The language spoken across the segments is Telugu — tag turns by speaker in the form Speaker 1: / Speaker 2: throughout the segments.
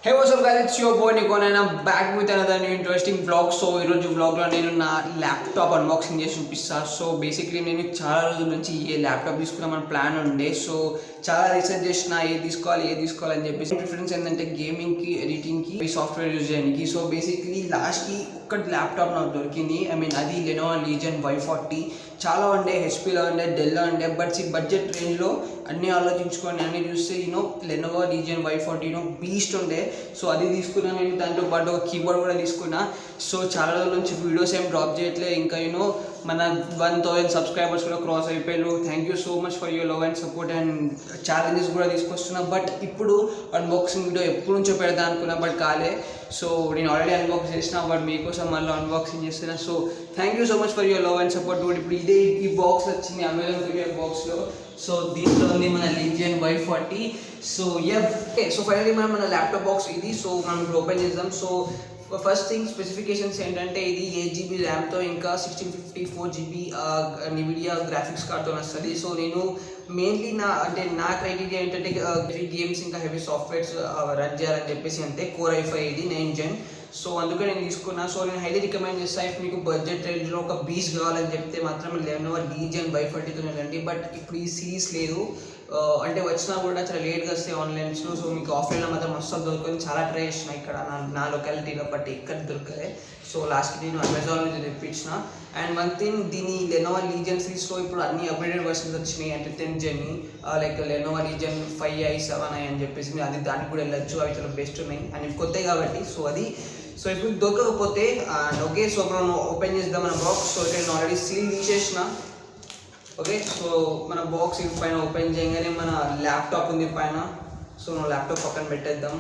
Speaker 1: Hey, what's up guys, it's your boy Nikon and I'm back with another new interesting vlog. So ఈరోజు వ్లాగ్లో నేను నా ల్యాప్టాప్ అన్బాక్సింగ్ చేసి చూపిస్తాను. సో బేసిక్లీ నేను చాలా రోజుల నుంచి ఏ ల్యాప్టాప్ తీసుకుందామని ప్లాన్ ఉండే. సో చాలా రీసెర్చ్ చేసిన ఏది తీసుకోవాలి అని చెప్పేసి ప్రిఫరెన్స్ ఏంటంటే గేమింగ్కి, ఎడిటింగ్కి, సాఫ్ట్వేర్ యూజ్ చేయడానికి. సో బేసిక్లీ లాస్ట్కి ఒక్కటి ల్యాప్టాప్ నాకు దొరికింది. అది లెనోవో లీజన్ Y40. చాలా ఉండే, హెచ్పీలో ఉండే, డెల్లో ఉండే, బట్ ఈ బడ్జెట్ రేంజ్లో అన్నీ ఆలోచించుకొని అన్నీ చూస్తే లెనోవో లీజన్ Y40 బీస్ట్ ఉండే. సో అది తీసుకున్నా నేను. దాంతో పాటు ఒక కీబోర్డ్ కూడా తీసుకున్నా. సో చాలా రోజుల నుంచి వీడియోస్ ఏం డ్రాప్ చేయట్లేదు. ఇంకా మన 1000 సబ్స్క్రైబర్స్ కూడా క్రాస్ అయిపోయారు. Thank you so much for your love and support and challenges కూడా తీసుకొస్తున్నా. బట్ ఇప్పుడు అన్బాక్సింగ్ వీడియో ఎప్పటి నుంచో పెడతా అనుకున్నా, బట్ కాలే. సో నేను ఆల్రెడీ అన్బాక్స్ చేసిన, బట్ మీకోసం మళ్ళీ అన్బాక్సింగ్ చేస్తున్నా. So thank you so much for your love and support. ఇప్పుడు ఈ బాక్స్ వచ్చింది అమెజాన్ కొరియర్ బాక్స్లో. సో దీంట్లో ఉంది మన legion Y40. So okay, so finally మన ల్యాప్టాప్ బాక్స్ ఇది. సో మనం ఇప్పుడు ఓపెన్ చేద్దాం. సో ఫస్ట్ థింగ్ స్పెసిఫికేషన్స్ ఏంటంటే ఇది 8GB ర్యామ్తో ఇంకా 1654GB నివిడియా గ్రాఫిక్స్ కార్డ్తో వస్తుంది. సో నేను మెయిన్లీ నా క్రైటీరియా ఏంటంటే హెవీ గేమ్స్ ఇంకా హెవీ సాఫ్ట్వేర్స్ రన్ చేయాలని చెప్పేసి అంటే కోర్ i5 ఇది 9th gen. సో అందుకే నేను తీసుకున్నా. సో నేను హైలీ రికమెండ్ చేస్తాను, ఇఫ్ మీకు బడ్జెట్ రేంజ్లో ఒక బీస్ కావాలని చెప్తే మాత్రం లెనోవో లీజన్ Y40తో రండి. బట్ ఇప్పుడు ఈ సిరీస్ లేదు, అంటే వచ్చినా కూడా చాలా లేట్గా వస్తాయి ఆన్లైన్స్లో. సో మీకు ఆఫ్లైన్లో మాత్రం మస్తు దొరుకుతుంది. చాలా ట్రై చేసిన ఇక్కడ నా లొకాలిటీలో, బట్ ఇక్కడ దొరకలే. సో లాస్ట్కి నేను అమెజాన్ నుంచి తెప్పించిన. అండ్ వన్ థింగ్, దీని లెనోవో లీజన్ సిరీస్లో ఇప్పుడు అన్ని అప్గ్రేడెడ్ వర్షన్స్ వచ్చినాయి. అంటే 10th gen, like Lenovo legion 5i 7i అని చెప్పేసి అది దానికి కూడా వెళ్ళొచ్చు. అవి చాలా బెస్ట్ ఉన్నాయి అని కొత్తాయి కాబట్టి. సో ఇప్పుడు దొరకకపోతే ఓకే. సో మనం ఓపెన్ చేద్దాం మన బాక్స్. సో ఇక్కడ నేను ఆల్రెడీ సీల్ తీసేసిన. ఓకే, సో మన బాక్స్ పైన ఓపెన్ చేయగానే మన ల్యాప్టాప్ ఉంది పైన. సో మన ల్యాప్టాప్ పక్కన పెట్టేద్దాం.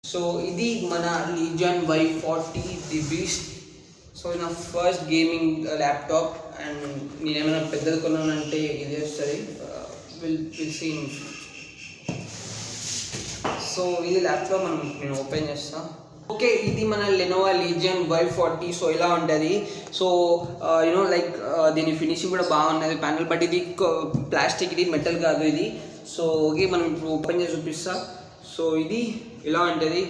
Speaker 1: సో ఇది మన legion Y40 the beast. So ఇది నా ఫస్ట్ గేమింగ్ ల్యాప్టాప్. అండ్ నేనేమైనా పెద్దది కొన్నానంటే ఇదే వస్తుంది. Will see. సో ఇది ల్యాప్టాప్ నేను ఓపెన్ చేస్తాను. ఓకే, ఇది మన లెనోవో లీజన్ Y40. సో ఇలా ఉంటుంది. సో లైక్ దీని ఫినిషింగ్ కూడా బాగున్నది ప్యానల్, బట్ ఇది ప్లాస్టిక్, ఇది మెటల్ కాదు ఇది. సో ఓకే, మనం ఇప్పుడు ఓపెన్ చేసి చూపిస్తా. సో ఇది ఇలా ఉంటుంది,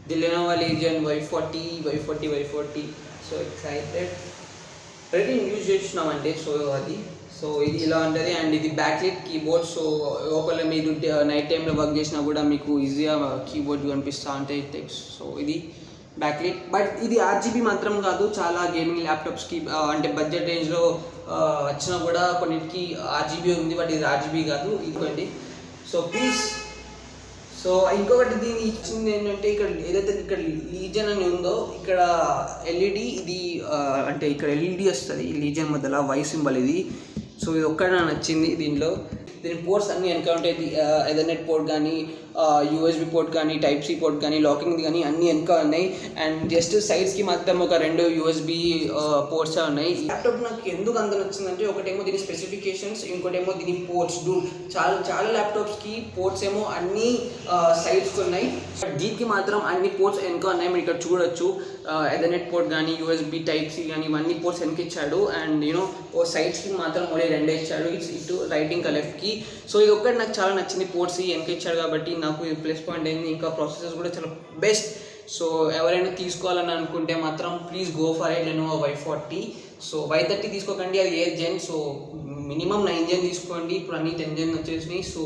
Speaker 1: the Lenovo Legion Y40. So excited, ready use చేస్తున్నామంటే. సో ఇది ఇలా ఉంటుంది. అండ్ ఇది బ్యాక్లైట్ కీబోర్డ్. సో లోపల మీరు నైట్ టైంలో వర్క్ చేసినా కూడా మీకు ఈజీగా కీబోర్డ్ కనిపిస్తూ ఉంటాయి టెక్స్ట్. సో ఇది బ్యాక్లైట్, బట్ ఇది RGB మాత్రం కాదు. చాలా గేమింగ్ ల్యాప్టాప్స్కి అంటే బడ్జెట్ రేంజ్లో వచ్చినా కూడా కొన్నిటికి RGB ఉంది, బట్ ఇది RGB కాదు. ఇదిగోండి. So please. సో ఇంకొకటి దీన్ని ఇచ్చింది ఏంటంటే, ఏదైతే ఇక్కడ లీజన్ అని ఉందో ఇక్కడ LED, ఇది అంటే ఇక్కడ LED వస్తుంది ఈ లీజన్ మధ్యలో Y సింబల్ ఇది. సో ఇది ఒక్కడే నాకు నచ్చింది దీనిలో. దీని పోర్ట్స్ అన్నీ వెనక ఉంటాయి. ఎథర్నెట్ పోర్ట్ కానీ, USB పోర్ట్ కానీ, టైప్ C పోర్ట్ కానీ, లాకింగ్ది కానీ అన్నీ వెనక ఉన్నాయి. అండ్ జస్ట్ సైడ్స్కి మాత్రం ఒక 2 USB పోర్ట్స్ ఉన్నాయి. ఈ ల్యాప్టాప్ నాకు ఎందుకు అంత నచ్చిందంటే, ఒకటేమో దీని స్పెసిఫికేషన్స్, ఇంకోటేమో దీని పోర్ట్స్. చాలా ల్యాప్టాప్స్కి పోర్ట్స్ ఏమో అన్ని సైడ్స్కి ఉన్నాయి, బట్ దీనికి మాత్రం అన్ని పోర్ట్స్ వెనక ఉన్నాయి. మీరు ఇక్కడ చూడొచ్చు. ఎథర్నెట్ పోర్ట్ కానీ, USB టైప్ C కానీ ఇవన్నీ పోర్ట్స్ వెనక ఇచ్చాడు. అండ్ సైడ్స్కి మాత్రం ఓన్లీ 2 ఇచ్చాడు, ఇటు రైట్ ఇంకా లెఫ్ట్కి. సో ఇది ఒక్కటి నాకు చాలా నచ్చింది, పోర్ట్స్ వెనక ఇచ్చాడు కాబట్టి నాకు ఇది ప్లస్ పాయింట్ అయింది. ఇంకా ప్రాసెసర్స్ కూడా చాలా బెస్ట్. సో ఎవరైనా తీసుకోవాలని అనుకుంటే మాత్రం please go for it, Lenovo Y40. So Y30 తీసుకోకండి, అది 8th gen. So minimum 9th gen తీసుకోండి. ఇప్పుడు అన్ని 10th gen వచ్చేసినాయి. సో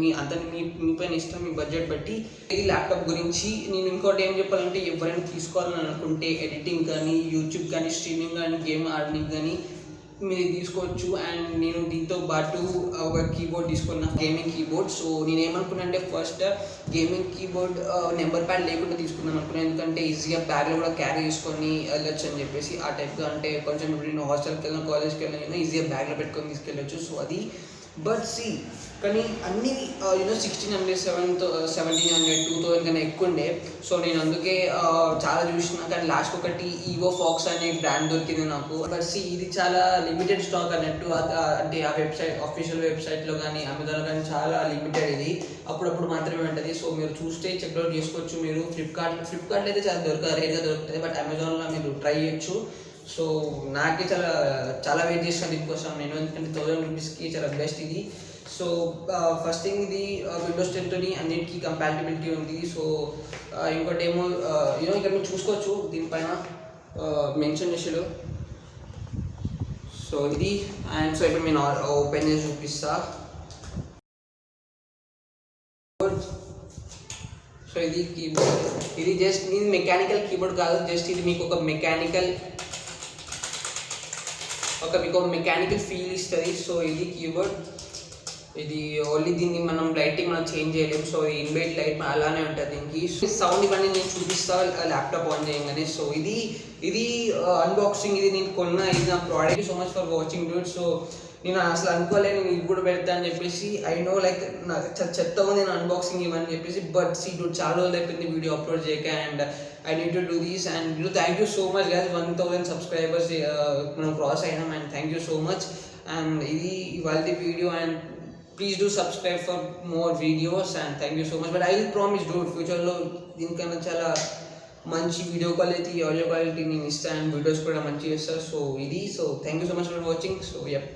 Speaker 1: మీ పైన ఇష్టం, మీ బడ్జెట్ బట్టి. ఇది ల్యాప్టాప్ గురించి నేను ఇంకోటి ఏం చెప్పాలంటే, ఎవరైనా తీసుకోవాలని అనుకుంటే ఎడిటింగ్ కానీ, యూట్యూబ్ కానీ, స్ట్రీమింగ్ కానీ, గేమ్ ఆడడానికి కానీ మీరు తీసుకోవచ్చు. అండ్ నేను దీంతో పాటు ఒక కీబోర్డ్ తీసుకున్నా, గేమింగ్ కీబోర్డ్. సో నేను ఏమనుకున్నా అంటే, first gaming keyboard number pad లేకుండా తీసుకుందాం అనుకున్నాను, ఎందుకంటే ఈజీగా బ్యాగ్లో కూడా క్యారీ చేసుకొని వెళ్ళొచ్చు అని చెప్పేసి ఆ టైప్గా. అంటే కొంచెం ఇప్పుడు నేను హాస్టల్కి వెళ్ళిన, కాలేజ్కి వెళ్ళినా ఈజీగా బ్యాగ్లో పెట్టుకొని తీసుకెళ్ళొచ్చు. సో అది బట్ కానీ అన్నీ 1600, 1700, 2000 కన్నా ఎక్కువ ఉండే. సో నేను అందుకే చాలా చూసిన, కానీ లాస్ట్ ఒకటి ఈవో ఫాక్స్ అనే బ్రాండ్ దొరికింది నాకు. బట్ ఇది చాలా లిమిటెడ్ స్టాక్ అన్నట్టు. అంటే ఆ వెబ్సైట్, అఫీషియల్ వెబ్సైట్లో కానీ అమెజాన్లో కానీ చాలా లిమిటెడ్ ఇది, అప్పుడప్పుడు మాత్రమే ఉంటుంది. సో మీరు చూస్తే చెక్అవుట్ చేసుకోవచ్చు. మీరు ఫ్లిప్కార్ట్లో అయితే చాలా రేట్గా దొరుకుతుంది, బట్ అమెజాన్లో మీరు ట్రై చేయొచ్చు. సో నాకే చాలా వెయిట్ చేసిన దీనికోసం నేను, ఎందుకంటే 1000 రూపీస్కి చాలా బెస్ట్ ఇది. సో ఫస్ట్ థింగ్ ఇది విండోస్ 10 అన్నిటికీ కంపాటిబిలిటీ ఉంది. సో ఇంకోటి ఏమో ఇక్కడ మీరు చూసుకోవచ్చు దీనిపైన మెన్షన్ చేసాడు. సో ఇది అండ్ సో ఇప్పుడు నేను ఓపెన్ చేసి చూపిస్తా. సో ఇది కీబోర్డ్, ఇది జస్ట్ ఇది మెకానికల్ కీబోర్డ్ కాదు, జస్ట్ ఇది మీకు ఒక మెకానికల్ ఫీల్ ఇస్తుంది. సో ఇది కీబోర్డ్, ఇది ఓన్లీ దీన్ని మనం లైటింగ్ మనం చేంజ్ చేయలేము. సో ఇన్బిల్ట్ లైట్ అలానే ఉంటుంది దీనికి. సౌండ్ ఇవన్నీ నేను చూపిస్తా ల్యాప్టాప్ ఆన్ చేయగానే. సో ఇది అన్బాక్సింగ్, ఇది నేను కొన్న, ఇది నా product. So much for watching డూట్. So నేను అసలు అనుకోలేదు నేను ఇది కూడా పెడతా అని చెప్పేసి. ఐ నో లైక్ నాకు చెప్తాము నేను అన్బాక్సింగ్ ఇవని చెప్పేసి, బట్ సీ డూట్ చాలా రోజులు అయిపోయింది వీడియో అప్లోడ్ చేయక and I need to do these. And thank you so much guys, 1000 subscribers మనం క్రాస్ అయినాం and thank you so much. And ఇది ఇవాళ video and please do subscribe for more videos and thank you so much. But I will promise dude ఫ్యూచర్లో దీనికన్నా చాలా మంచి వీడియో క్వాలిటీ ఆడియో క్వాలిటీ నేను ఇస్తాను అండ్ వీడియోస్ కూడా మంచిగా ఇస్తాను. So thank you so much for watching. So yup.